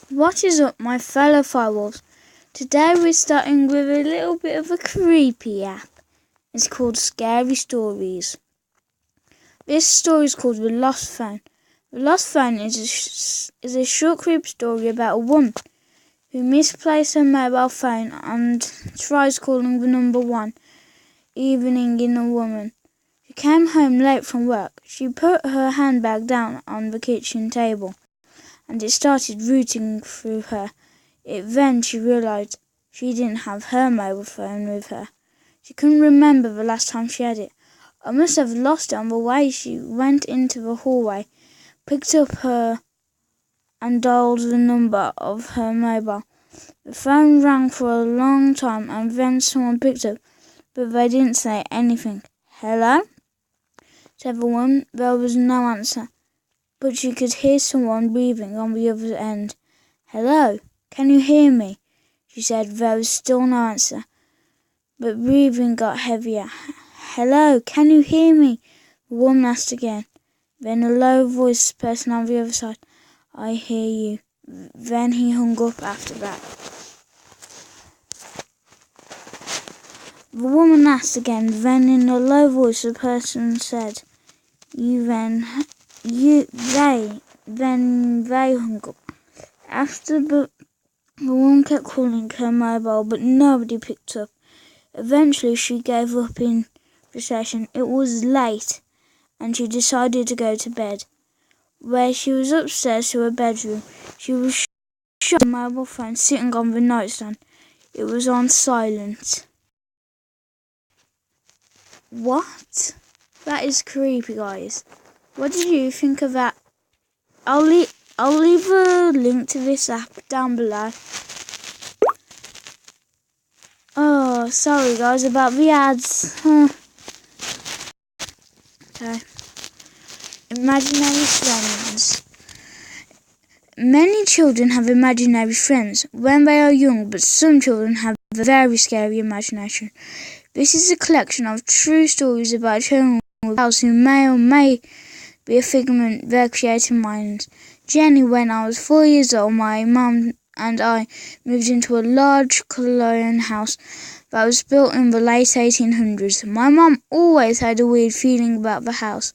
What is up, my fellow firewolves? Today we're starting with a little bit of a creepy app. It's called Scary Stories. This story is called The Lost Phone. The Lost Phone is a short creepy story about a woman who misplaced her mobile phone and tries calling the number 1 evening in a woman. She came home late from work. She put her handbag down on the kitchen table, and it started rooting through her. Then she realised she didn't have her mobile phone with her. She couldn't remember the last time she had it. I must have lost it on the way. She went into the hallway, picked up her and dialed the number of her mobile. The phone rang for a long time, and then someone picked up, but they didn't say anything. "Hello?" said the woman. There was no answer, but she could hear someone breathing on the other end. "Hello? Can you hear me?" she said. There was still no answer, but breathing got heavier. "Hello? Can you hear me?" the woman asked again. Then a low-voiced person on the other side, "I hear you." Then he hung up after that. The woman asked again. Then in a low voice the person said, Then they hung up. After the woman kept calling her mobile, but nobody picked up. Eventually she gave up in frustration. It was late, and she decided to go to bed. Where she was upstairs to her bedroom, she was shocked the mobile phone sitting on the nightstand. It was on silent. What? That is creepy, guys. What did you think of that? I'll leave a link to this app down below. Oh, sorry guys about the ads. Okay. Imaginary friends. Many children have imaginary friends when they are young, but some children have a very scary imagination. This is a collection of true stories about children with powers who may or may be a figment of their creative minds. Jenny, when I was 4 years old, my mum and I moved into a large colonial house that was built in the late 1800s. My mum always had a weird feeling about the house.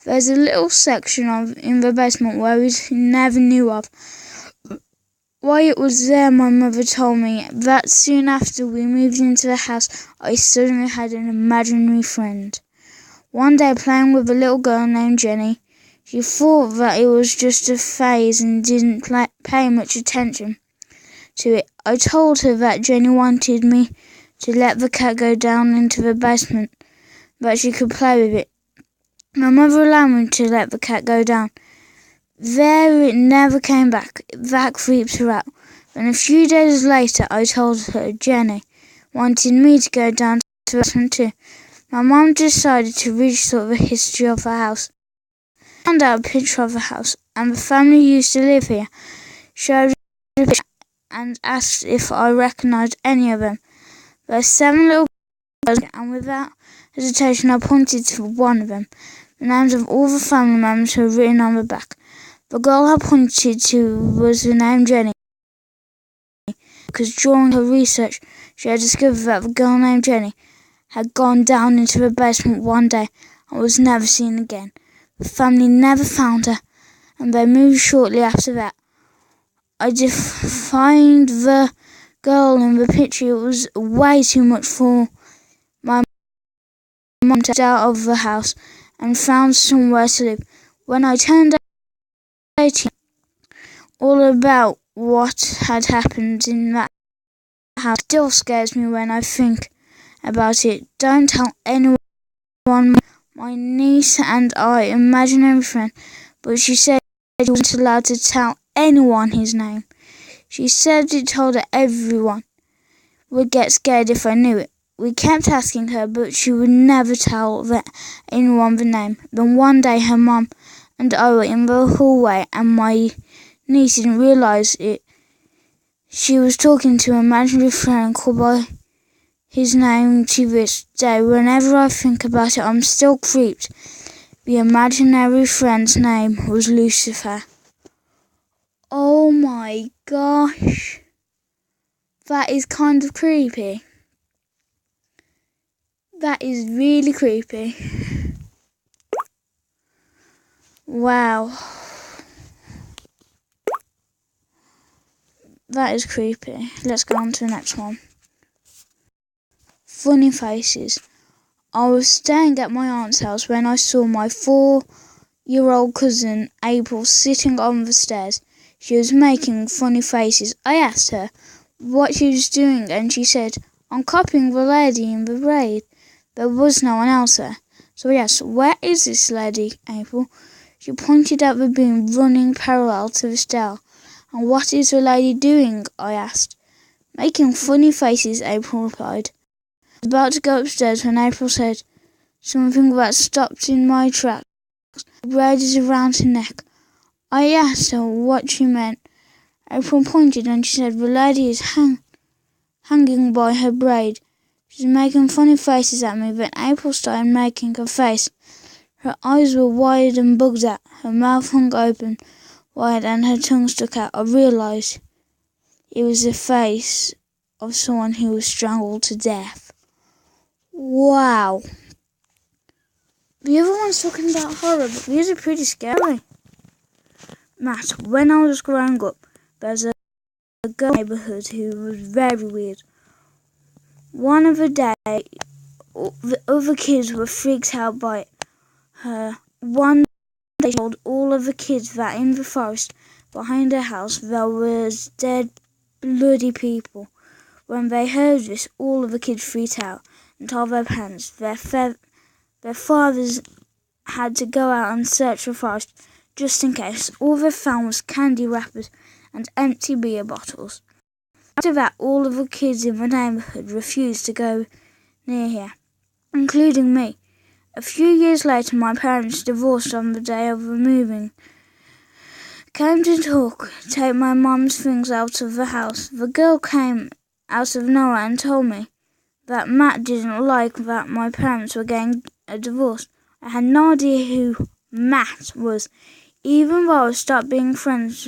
There's a little section in the basement where we never knew of. Why it was there, my mother told me that soon after we moved into the house, I suddenly had an imaginary friend. One day, playing with a little girl named Jenny, she thought that it was just a phase and didn't pay much attention to it. I told her that Jenny wanted me to let the cat go down into the basement, that she could play with it. My mother allowed me to let the cat go down. There it never came back. That creeped her out. Then a few days later, I told her Jenny wanted me to go down to the basement too. My mum decided to research the history of the house. I found out a picture of the house, and the family who used to live here. Showed a picture and asked if I recognised any of them. There were 7 little girls, and without hesitation I pointed to one of them. The names of all the family members were written on the back. The girl I pointed to was the name Jenny, because during her research she had discovered that the girl named Jenny had gone down into the basement one day and was never seen again. The family never found her, and they moved shortly after that. I did find the girl in the picture. It was way too much for my mum to get out of the house and found somewhere to live. When I turned 18, all about what had happened in that house still scares me when I think about it. Don't tell anyone. My niece and I, imaginary friend, but she said she wasn't allowed to tell anyone his name. She said it told her everyone would get scared if I knew it. We kept asking her, but she would never tell anyone the name. Then one day her mum and I were in the hallway, and my niece didn't realise it. She was talking to an imaginary friend called by his name to this day. Whenever I think about it, I'm still creeped. The imaginary friend's name was Lucifer. Oh my gosh. That is kind of creepy. That is really creepy. Wow. That is creepy. Let's go on to the next one. Funny faces. I was staying at my aunt's house when I saw my 4-year-old cousin April sitting on the stairs. She was making funny faces. I asked her what she was doing and she said, "I'm copying the lady in the raid." There was no one else there. So I asked, "Where is this lady, April?" She pointed at the beam running parallel to the stair. "And what is the lady doing?" I asked. "Making funny faces," April replied. I was about to go upstairs when April said something that stopped in my tracks. The braid is around her neck. I asked her what she meant. April pointed and she said, "The lady is hanging by her braid. She's making funny faces at me." Then April started making a face. Her eyes were wide and bugged out. Her mouth hung open wide and her tongue stuck out. I realised it was the face of someone who was strangled to death. Wow. The other one's talking about horror, but these are pretty scary. Matt, when I was growing up, there's a girl in the neighbourhood who was very weird. One of the day, the other kids were freaked out by her. One day she told all of the kids that in the forest behind her house there was dead, bloody people. When they heard this, all of the kids freaked out and told their parents. Their fathers had to go out and search the forest just in case. All they found was candy wrappers and empty beer bottles. After that, all of the kids in the neighbourhood refused to go near here, including me. A few years later, my parents divorced on the day of the moving. Came to take my mum's things out of the house. The girl came out of nowhere and told me that Matt didn't like that my parents were getting a divorce. I had no idea who Matt was, even though I stopped being friends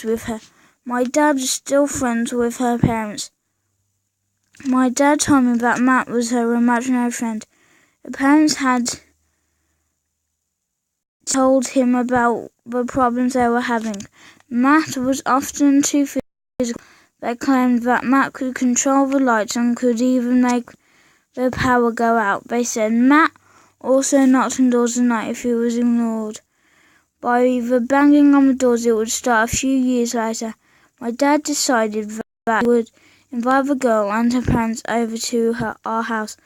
with her. My dad is still friends with her parents. My dad told me that Matt was her imaginary friend. Her parents had told him about the problems they were having. Matt was often too physical. They claimed that Matt could control the lights and could even make the power go out. They said Matt also knocked on doors at night if he was ignored. By the banging on the doors, it would start a few years later. My dad decided that he would invite the girl and her parents over to our house.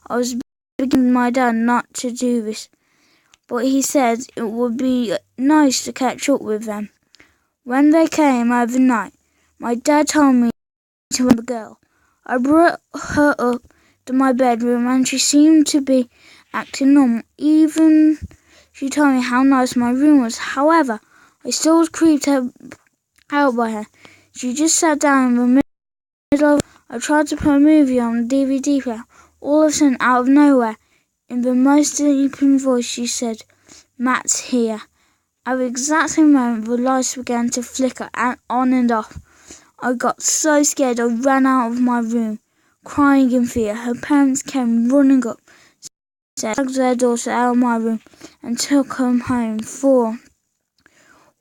I was begging my dad not to do this, but he said it would be nice to catch up with them. When they came overnight, my dad told me to wait the girl. I brought her up to my bedroom and she seemed to be acting normal. Even she told me how nice my room was. However, I still was creeped out by her. She just sat down in the middle of. I tried to put a movie on the DVD player. All of a sudden, out of nowhere, in the most deepened voice, she said, "Matt's here." At the exact same moment, the lights began to flicker on and off. I got so scared I ran out of my room, crying in fear. Her parents came running up, dragged their daughter out of my room, and took her home. For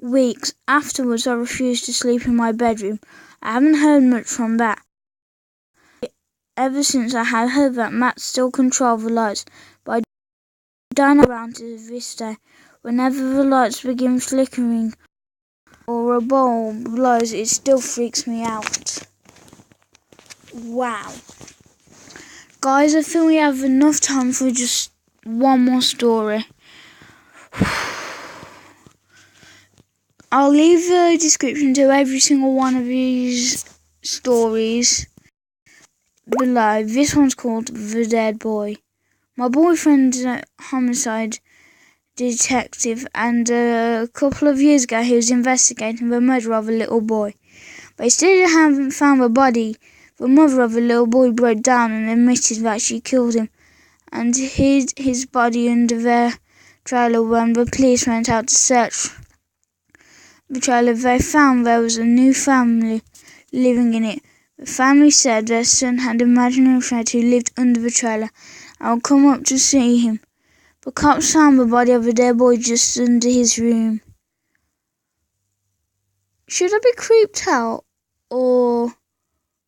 weeks afterwards, I refused to sleep in my bedroom. I haven't heard much from that. Ever since I had heard that Matt still controlled the lights, but I don't know around to this day. Whenever the lights begin flickering or a bulb blows, it still freaks me out. Wow. Guys, I think we have enough time for just one more story. I'll leave the description to every single one of these stories below. This one's called The Dead Boy. My boyfriend's a homicide detective, and a couple of years ago he was investigating the murder of a little boy. But he still haven't found the body. The mother of the little boy broke down and admitted that she killed him and hid his body under their trailer when the police went out to search. the trailer, they found there was a new family living in it. The family said their son had an imaginary friend who lived under the trailer and would come up to see him. The cops found the body of a dead boy just under his room. Should I be creeped out or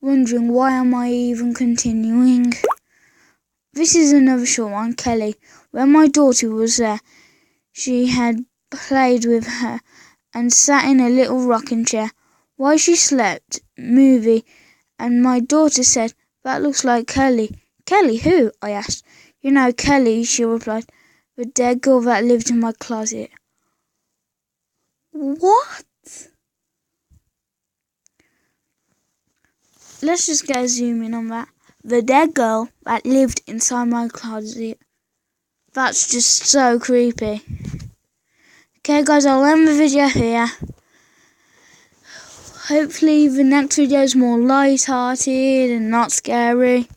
wondering why am I even continuing? This is another short one, Kelly. When my daughter was there, she had played with her and sat in a little rocking chair while she slept movie, and my daughter said, "That looks like Kelly." "Kelly who?" I asked. "You know Kelly," she replied, "the dead girl that lived in my closet." What? Let's just go zoom in on that. The dead girl that lived inside my closet. That's just so creepy. Okay guys, I'll end the video here. Hopefully the next video is more light-hearted and not scary.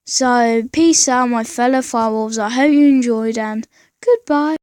So peace out my fellow firewolves. I hope you enjoyed and goodbye.